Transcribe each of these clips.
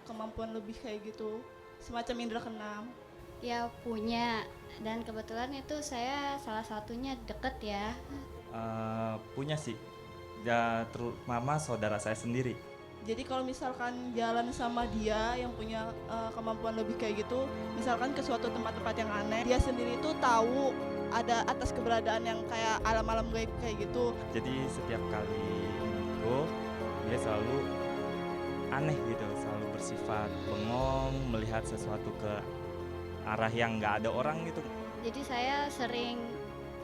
kemampuan lebih kayak gitu, semacam indera keenam? Ya punya, dan kebetulan itu saya salah satunya deket ya. Punya sih, ya terutama saudara saya sendiri. Jadi kalau misalkan jalan sama dia yang punya kemampuan lebih kayak gitu, misalkan ke suatu tempat-tempat yang aneh, dia sendiri itu tahu ada atas keberadaan yang kayak alam-alam gaib kayak gitu. Jadi setiap kali minggu dia selalu aneh gitu, selalu bersifat bengong, melihat sesuatu ke arah yang nggak ada orang gitu. Jadi saya sering,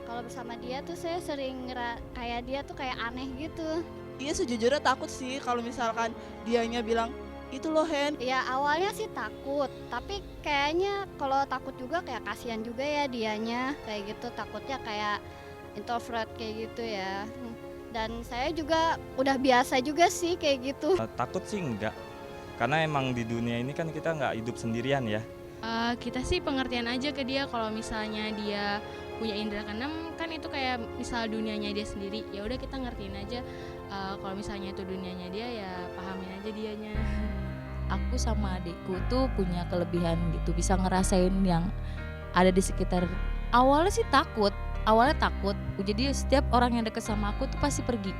kalau bersama dia tuh saya sering kayak dia tuh kayak aneh gitu. Iya sejujurnya takut sih kalau misalkan dianya bilang, itu loh Hen. Ya awalnya sih takut, tapi kayaknya kalau takut juga kayak kasihan juga ya dianya. Kayak gitu, takutnya kayak introvert kayak gitu ya. Dan saya juga udah biasa juga sih kayak gitu. Takut sih enggak, karena emang di dunia ini kan kita nggak hidup sendirian ya. Kita sih pengertian aja ke dia kalau misalnya dia punya indera keenam kan itu kayak misal dunianya dia sendiri, ya udah kita ngertiin aja. Kalau misalnya itu dunianya dia ya pahamin aja dianya. Aku sama adikku tuh punya kelebihan gitu, bisa ngerasain yang ada di sekitar. Awalnya sih takut, jadi setiap orang yang deket sama aku tuh pasti pergi.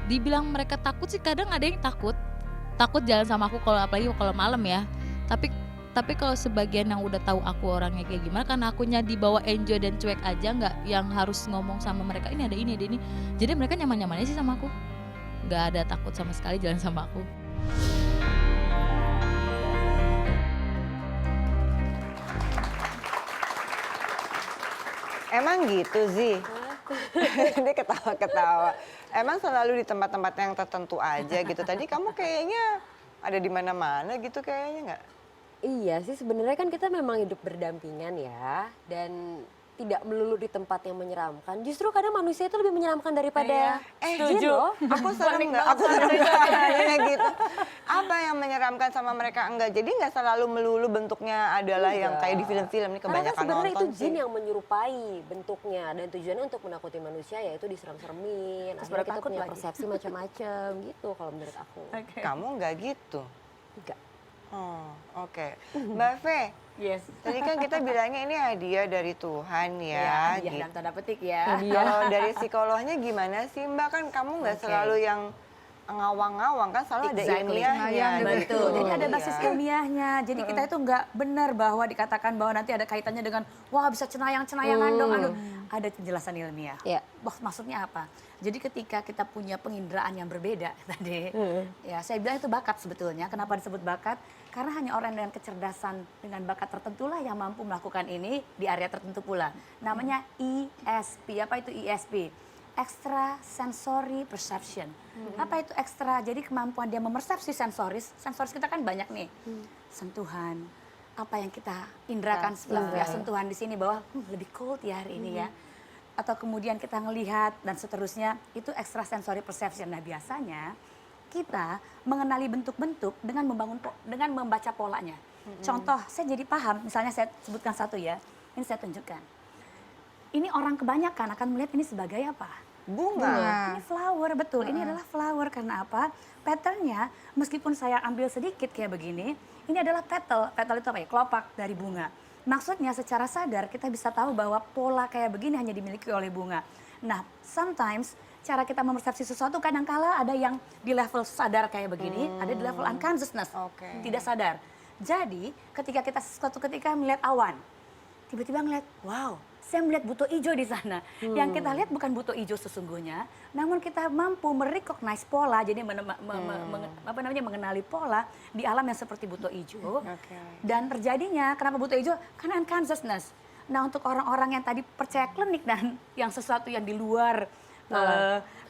Dibilang mereka takut sih, kadang ada yang takut jalan sama aku, kalau apalagi kalau malam ya. Tapi kalau sebagian yang udah tahu aku orangnya kayak gimana, karena akunya dibawa enjoy dan cuek aja, nggak yang harus ngomong sama mereka ini ada ini. Jadi mereka nyaman-nyaman aja sih sama aku, nggak ada takut sama sekali jalan sama aku. Emang gitu Zi? Dia ketawa-ketawa. Emang selalu di tempat-tempat yang tertentu aja gitu. Tadi kamu kayaknya ada di mana-mana gitu kayaknya nggak? Iya sih, sebenarnya kan kita memang hidup berdampingan ya, dan tidak melulu di tempat yang menyeramkan. Justru kadang manusia itu lebih menyeramkan daripada jin setuju. loh. Aku serem nggak? Aku serem nggak gitu. Apa yang menyeramkan sama mereka enggak? Jadi nggak selalu melulu bentuknya adalah yang kayak di film-film nih, Karena kan kebanyakan sebenarnya itu nonton jin sih. yang menyerupai bentuknya, dan tujuannya untuk menakuti manusia, yaitu diserem-seremin. Akhirnya kita takut punya lagi. persepsi macam-macam gitu kalau menurut aku. Kamu nggak gitu? Enggak. Oh, oke. Mbak Fe, Yes. tadi kan kita bilangnya ini hadiah dari Tuhan ya. Iya, gitu. dalam tanda petik ya. Kalau dari psikolognya gimana sih Mbak? Kan kamu nggak selalu yang ngawang-ngawang, kan selalu ada Exactly. ilmiahnya. Betul. Jadi ada Iya. basis ilmiahnya. Jadi kita itu nggak benar bahwa dikatakan bahwa nanti ada kaitannya dengan wah bisa cenayang-cenayangan dong. Aduh, ada penjelasan ilmiah. Iya. Maksudnya apa? Jadi ketika kita punya penginderaan yang berbeda tadi, ya saya bilang itu bakat sebetulnya. Kenapa disebut bakat? Karena hanya orang dengan kecerdasan, dengan bakat tertentu lah yang mampu melakukan ini di area tertentu pula. Namanya ESP. Apa itu ESP? Extra sensory perception. Apa itu extra? Jadi kemampuan dia memersepsi sensoris. Sensoris kita kan banyak nih. Sentuhan, apa yang kita indrakan ya, sentuhan di sini bahwa lebih cold ya hari ini ya. Atau kemudian kita ngelihat dan seterusnya, itu extra sensory perception. Nah biasanya kita mengenali bentuk-bentuk dengan dengan membaca polanya. Contoh, saya jadi paham, misalnya saya sebutkan satu ya, ini saya tunjukkan. Ini orang kebanyakan akan melihat ini sebagai apa? Bunga. Ini flower, betul. Ini adalah flower karena apa? Patternnya, meskipun saya ambil sedikit kayak begini, ini adalah petal. Petal itu apa ya? Kelopak dari bunga. Maksudnya secara sadar kita bisa tahu bahwa pola kayak begini hanya dimiliki oleh bunga. Nah, sometimes cara kita mempersepsi sesuatu kadangkala ada yang di level sadar kayak begini, ada di level unconsciousness, tidak sadar. Jadi ketika kita suatu ketika melihat awan, tiba-tiba ngeliat, wow, saya melihat buto hijau di sana. Yang kita lihat bukan buto hijau sesungguhnya, namun kita mampu merecognize pola, jadi mengenali pola di alam yang seperti buto hijau. Dan terjadinya, kenapa buto hijau? Karena unconsciousness. Nah untuk orang-orang yang tadi percaya klinik dan yang sesuatu yang di luar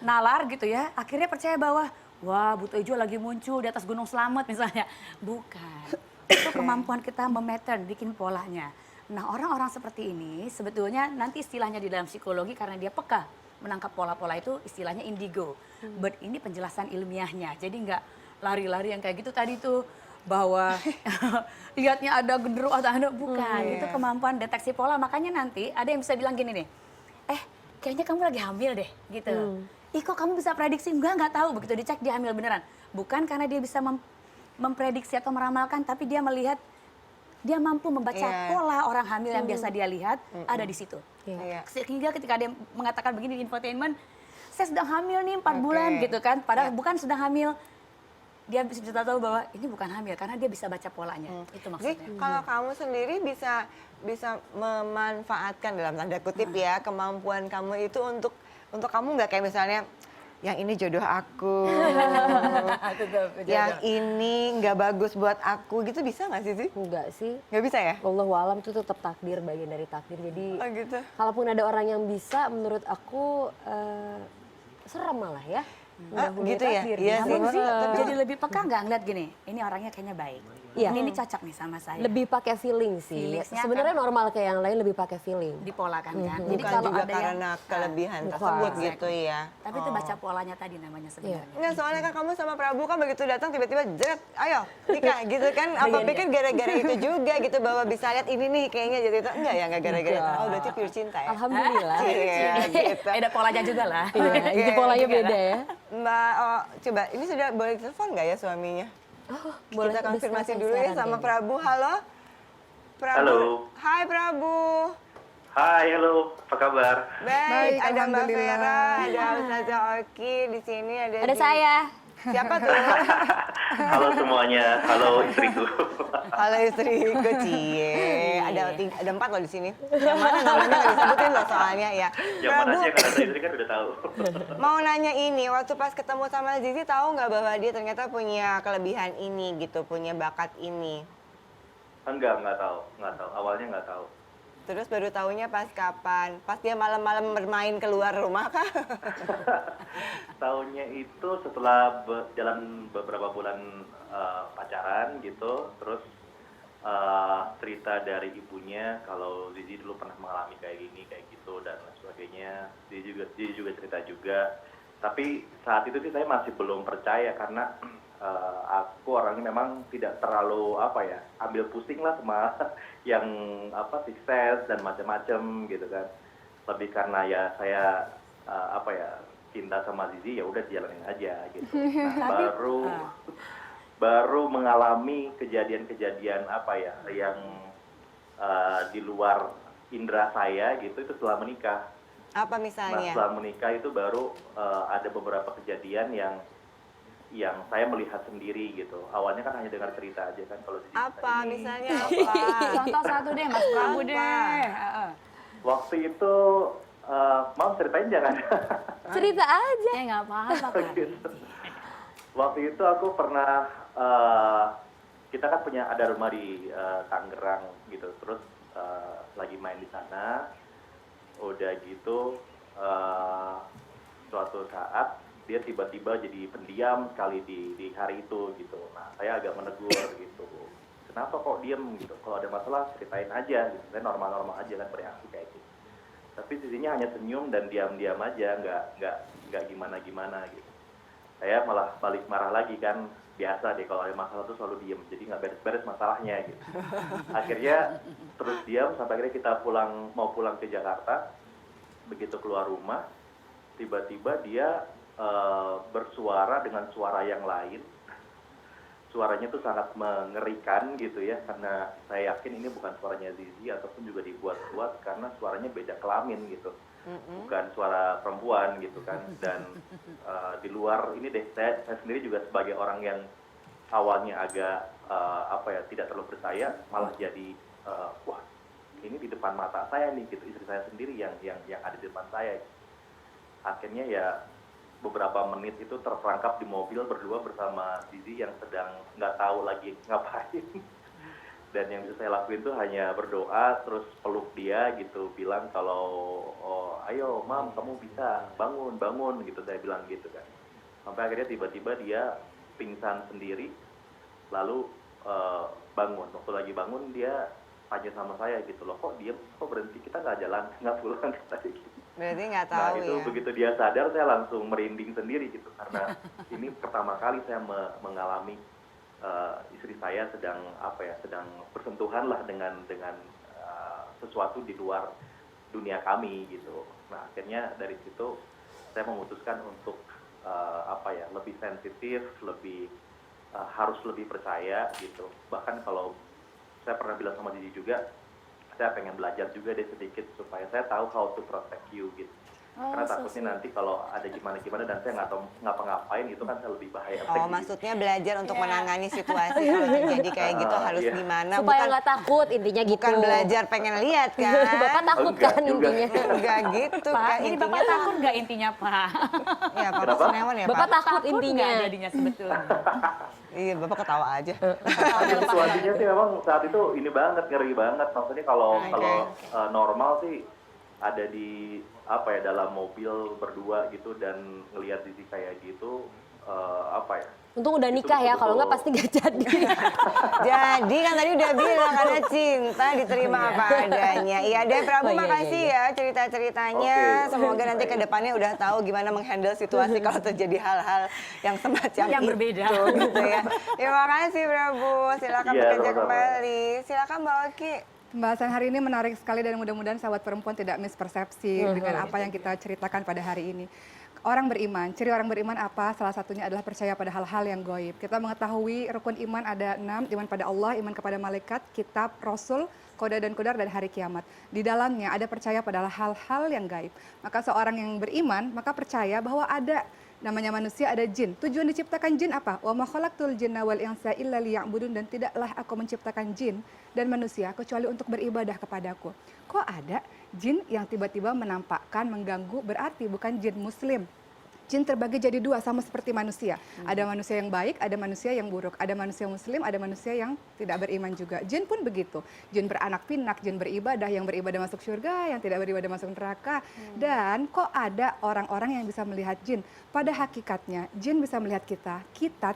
nalar gitu ya, akhirnya percaya bahwa, wah buto hijau lagi muncul di atas Gunung Slamet misalnya. Bukan, itu kemampuan kita memattern, bikin polanya. Nah orang-orang seperti ini sebetulnya nanti istilahnya di dalam psikologi karena dia peka menangkap pola-pola itu istilahnya indigo. But ini penjelasan ilmiahnya, jadi nggak lari-lari yang kayak gitu tadi tuh bahwa lihatnya ada genderuwo atau ada, bukan. Itu kemampuan deteksi pola, makanya nanti ada yang bisa bilang gini nih, kayaknya kamu lagi hamil deh gitu. Ih kok kamu bisa prediksi? Enggak tahu, begitu dicek dia hamil beneran. Bukan karena dia bisa memprediksi atau meramalkan, tapi dia melihat, dia mampu membaca pola orang hamil yang biasa dia lihat ada di situ. Sehingga ketika dia mengatakan begini di infotainment, saya sedang hamil nih 4 bulan gitu kan, padahal bukan sedang hamil. Dia bisa tahu bahwa ini bukan hamil karena dia bisa baca polanya. Itu maksudnya. Jadi kalau kamu sendiri bisa memanfaatkan dalam tanda kutip ya kemampuan kamu itu untuk kamu nggak kayak misalnya yang ini jodoh aku, yang ini nggak bagus buat aku gitu, bisa nggak sih? Enggak sih. Nggak bisa ya? Wallahu alam itu tetap takdir, bagian dari takdir. Jadi Gitu. kalaupun ada orang yang bisa, menurut aku serem malah ya. Mendahului Gitu ya? takdir. Iya Namun sih. sih jadi lebih peka nggak ngeliat gini, ini orangnya kayaknya baik. Iya. Ini cocok nih sama saya. Lebih pakai feeling sih. Feelingsnya Sebenarnya normal kayak yang lain, lebih pakai feeling. dipolakan kan. Jadi Jadi kalau juga ada yang karena kelebihan bukan. tersebut Exactly. gitu ya. tapi itu baca polanya tadi namanya sebenarnya. Nggak, soalnya kan kamu sama Prabu kan begitu datang tiba-tiba jeret, ayo nikah gitu kan. Apa pikir gara-gara itu juga gitu bahwa bisa lihat ini nih kayaknya jadi itu. Enggak ya, nggak gara-gara. Enggak. Oh berarti pure cinta ya. Alhamdulillah. Iya gitu. Ada polanya juga lah. Iya, itu Oke, polanya juga beda ya. Mbak, coba ini sudah boleh telepon nggak ya suaminya? Boleh Kita konfirmasi discuss dulu ya sekarang sama kayaknya. Prabu. Halo? Prabu. Halo. Hai Prabu. Hai, halo, apa kabar? Baik, ada Mbak alhamdulillah. Vera, ada Ustazah Oki, di sini Ada saya. Siapa tuh? Halo semuanya, halo istriku. Halo istriku, cie. Ada 4 loh di sini. Yang mana namanya nggak disebutin loh soalnya ya. Yang mana aja karena saya istri kan udah tahu. Mau nanya ini, waktu pas ketemu sama Zizi tahu nggak bahwa dia ternyata punya kelebihan ini gitu, punya bakat ini? Enggak tahu. Awalnya nggak tahu. Terus baru tahunya pas kapan? Pas dia malam-malam bermain keluar rumah kah? Tahunya itu setelah jalan beberapa bulan pacaran gitu, terus cerita dari ibunya kalau Zizi dulu pernah mengalami kayak gini, kayak gitu dan lain sebagainya. Zizi juga cerita juga. Tapi saat itu sih saya masih belum percaya karena aku orangnya memang tidak terlalu ambil pusing lah sama yang sukses dan macam-macam gitu kan. Lebih karena ya saya cinta sama Zizi, ya udah jalanin aja gitu. Nah, baru mengalami kejadian-kejadian yang di luar indera saya gitu itu setelah menikah. Apa Nah, misalnya? setelah menikah itu baru ada beberapa kejadian yang saya melihat sendiri gitu. Awalnya kan hanya dengar cerita aja kan kalau Zizi Apa cerita ini. misalnya apa? Contoh satu deh Mas Prabu deh. Waktu itu mau ceritain jangan. Cerita aja. Nggak apa-apa kan. Gitu. Waktu itu aku pernah kita kan ada rumah di Tangerang gitu. Terus lagi main di sana. Udah gitu suatu saat dia tiba-tiba jadi pendiam sekali di hari itu gitu. Nah, saya agak menegur gitu. Kenapa kok diem gitu? Kalau ada masalah ceritain aja gitu. Saya normal-normal aja kan bereaksi kayak gitu. Tapi sisinya hanya senyum dan diam-diam aja, nggak gimana-gimana gitu. Saya malah balik marah lagi kan. Biasa deh kalau ada masalah tuh selalu diem, jadi nggak beres-beres masalahnya gitu. Akhirnya terus diam sampai akhirnya kita mau pulang ke Jakarta. Begitu keluar rumah, tiba-tiba dia bersuara dengan suara yang lain. Suaranya tuh sangat mengerikan gitu ya, karena saya yakin ini bukan suaranya Zizi ataupun juga dibuat-buat karena suaranya beda kelamin gitu. Bukan suara perempuan gitu kan. Dan di luar ini deh, saya sendiri juga sebagai orang yang awalnya agak tidak terlalu percaya, malah jadi wah ini di depan mata saya nih gitu, istri saya sendiri yang ada di depan saya. Akhirnya ya beberapa menit itu terperangkap di mobil berdua bersama Zizi yang sedang nggak tahu lagi ngapain. Dan yang bisa saya lakuin tuh hanya berdoa, terus peluk dia gitu, bilang kalau ayo mam kamu bisa, bangun gitu, saya bilang gitu kan. Sampai akhirnya tiba-tiba dia pingsan sendiri, lalu bangun. Waktu lagi bangun dia tanya sama saya gitu, loh kok diem, kok berhenti, kita nggak jalan, nggak pulang tadi gitu. Berarti nggak tahu Nah itu ya. begitu dia sadar saya langsung merinding sendiri gitu, karena ini pertama kali saya mengalami istri saya sedang bersentuhan lah dengan sesuatu di luar dunia kami gitu. Nah akhirnya dari situ saya memutuskan untuk lebih sensitif, lebih harus lebih percaya gitu. Bahkan kalau saya pernah bilang sama Zizi juga, saya pengen belajar juga deh sedikit supaya saya tahu how to protect you gitu. Karena takutnya nanti kalau ada gimana-gimana dan saya nggak tahu ngapa-ngapain itu kan lebih bahaya. Oh, maksudnya belajar untuk menangani situasi kalau terjadi kayak gitu harus gimana? Supaya nggak takut intinya gitu. Bukan belajar pengen lihat kan? Bapak takut Enggak kan juga. intinya. Enggak gitu Pak, kan jadi intinya. Bapak takut nggak intinya, Pak? Ya, Bapak Kenapa? Senewan ya, Bapak Pak? takut intinya. nggak jadinya sebetulnya? Iya, Bapak ketawa aja. Situasinya sih memang saat itu ini banget, ngeri banget. Maksudnya kalau normal sih ada di apa ya dalam mobil berdua gitu dan ngelihat Zizi kayak gitu apa ya? Untung udah nikah ya, kalau nggak pasti nggak jadi. Jadi kan tadi udah bilang karena cinta diterima apa adanya. Iya deh Prabu, Oh, iya, makasih iya, ya cerita-ceritanya. Oke. Semoga nanti ke depannya udah tahu gimana menghandle situasi kalau terjadi hal-hal yang semacam Yang itu, berbeda. gitu ya. Terima kasih Prabu. Silakan Iya, bekerja sama-sama. kembali. Silakan Mbak Oki. Pembahasan hari ini menarik sekali dan mudah-mudahan sahabat perempuan tidak mispersepsi dengan apa yang kita ceritakan pada hari ini. Orang beriman, ciri orang beriman apa? Salah satunya adalah percaya pada hal-hal yang gaib. Kita mengetahui rukun iman ada 6, iman pada Allah, iman kepada malaikat, kitab, rasul, qada dan qadar dan hari kiamat. Di dalamnya ada percaya pada hal-hal yang gaib. Maka seorang yang beriman, maka percaya bahwa ada namanya manusia, ada jin. Tujuan diciptakan jin apa? Wa ma khalaqtul jinna wal insa illa liya'budun, dan tidaklah aku menciptakan jin dan manusia kecuali untuk beribadah kepadaku. Kok ada jin yang tiba-tiba menampakkan, mengganggu? Berarti bukan jin muslim. Jin terbagi jadi dua, sama seperti manusia. Ada manusia yang baik, ada manusia yang buruk. Ada manusia muslim, ada manusia yang tidak beriman juga. Jin pun begitu. Jin beranak pinak, jin beribadah, yang beribadah masuk surga, yang tidak beribadah masuk neraka. Dan kok ada orang-orang yang bisa melihat jin? Pada hakikatnya, jin bisa melihat kita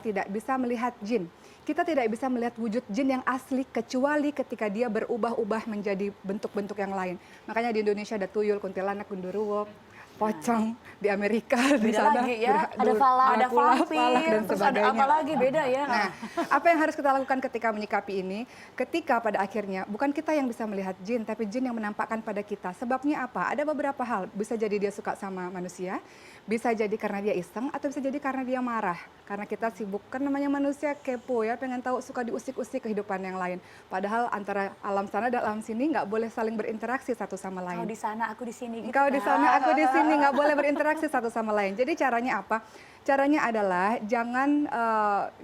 tidak bisa melihat jin. Kita tidak bisa melihat wujud jin yang asli kecuali ketika dia berubah-ubah menjadi bentuk-bentuk yang lain. Makanya di Indonesia ada tuyul, kuntilanak, genderuwo, pocong. Di Amerika di Beda sana lagi ya. Ada falak, ada falak dan terus ada sebagainya. apa lagi beda ya. Nah, apa yang harus kita lakukan ketika menyikapi ini? Ketika pada akhirnya bukan kita yang bisa melihat jin, tapi jin yang menampakkan pada kita. Sebabnya apa? Ada beberapa hal. Bisa jadi dia suka sama manusia, bisa jadi karena dia iseng, atau bisa jadi karena dia marah. Karena kita sibuk, kan namanya manusia kepo ya, pengen tahu, suka diusik-usik kehidupan yang lain. Padahal antara alam sana dan alam sini nggak boleh saling berinteraksi satu sama lain. Kau di sana, aku di sini. Gitu Engkau di kan. sana, aku di sini, nggak boleh berinteraksi satu sama lain. Jadi caranya apa? Caranya adalah jangan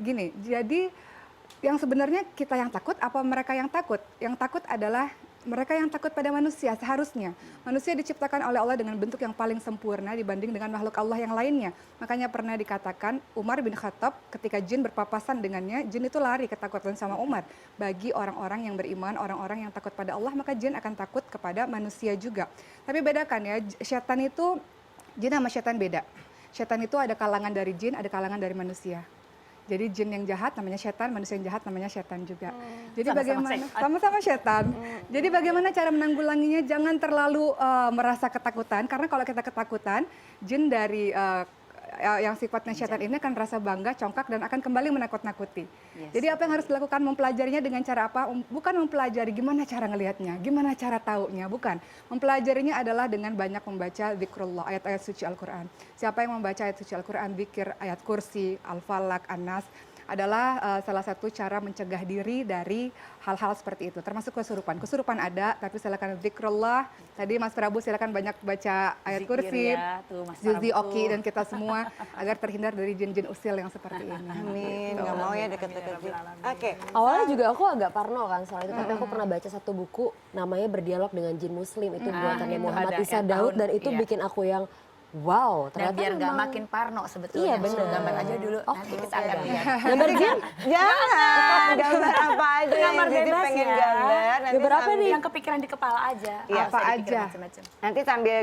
gini. Jadi yang sebenarnya kita yang takut, apa mereka yang takut? Yang takut adalah mereka yang takut pada manusia. Seharusnya manusia diciptakan oleh Allah dengan bentuk yang paling sempurna dibanding dengan makhluk Allah yang lainnya. Makanya pernah dikatakan Umar bin Khattab ketika jin berpapasan dengannya, jin itu lari ketakutan sama Umar. Bagi orang-orang yang beriman, orang-orang yang takut pada Allah, maka jin akan takut kepada manusia juga. Tapi bedakan ya, setan itu, jin sama setan beda. Setan itu ada kalangan dari jin, ada kalangan dari manusia. Jadi jin yang jahat namanya setan, manusia yang jahat namanya setan juga. Jadi bagaimana sama-sama setan. Jadi bagaimana cara menanggulanginya? Jangan terlalu merasa ketakutan, karena kalau kita ketakutan, jin dari yang sifatnya setan ini akan rasa bangga, congkak, dan akan kembali menakut-nakuti. Jadi apa yang harus dilakukan? Mempelajarinya dengan cara apa? Bukan mempelajari gimana cara ngelihatnya, gimana cara taunya, bukan. Mempelajarinya adalah dengan banyak membaca zikrullah, ayat-ayat suci Al-Quran. Siapa yang membaca ayat suci Al-Quran, zikir, ayat kursi, Al-Falaq, An-Nas, adalah salah satu cara mencegah diri dari hal-hal seperti itu, termasuk kesurupan. Kesurupan ada, tapi silakan zikrullah. Tadi Mas Prabu silakan banyak baca ayat kursi, ya, tuh, Mas Zizi, Prabu. Oki, dan kita semua agar terhindar dari jin-jin usil yang seperti ini. Amin, nggak mau ya deket-deket jin. Oke. Awalnya juga aku agak parno kan soal itu, tapi aku pernah baca satu buku namanya Berdialog dengan Jin Muslim, itu buatannya itu Muhammad ada Isa ya, Daud, tahun, dan itu iya. bikin aku yang wow, Dan ternyata biar nggak memang- makin parno sebetulnya. Iya, bener. Gambar aja dulu, nanti kita akan lihat. Gambar jin? Jangan, gambar apa aja yang Gambar Zizi bebas pengen ya. gambar. Nanti Gambar apa sambil- nih? Yang kepikiran di kepala aja. Iya, Nggak usah apa dipikirin aja. macem-macem. Nanti sambil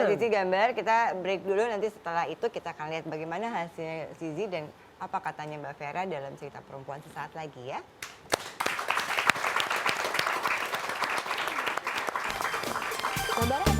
Zizi gambar, kita break dulu. Nanti setelah itu kita akan lihat bagaimana hasil Zizi dan apa katanya Mbak Vera dalam cerita perempuan sesaat lagi ya. Gambar apa?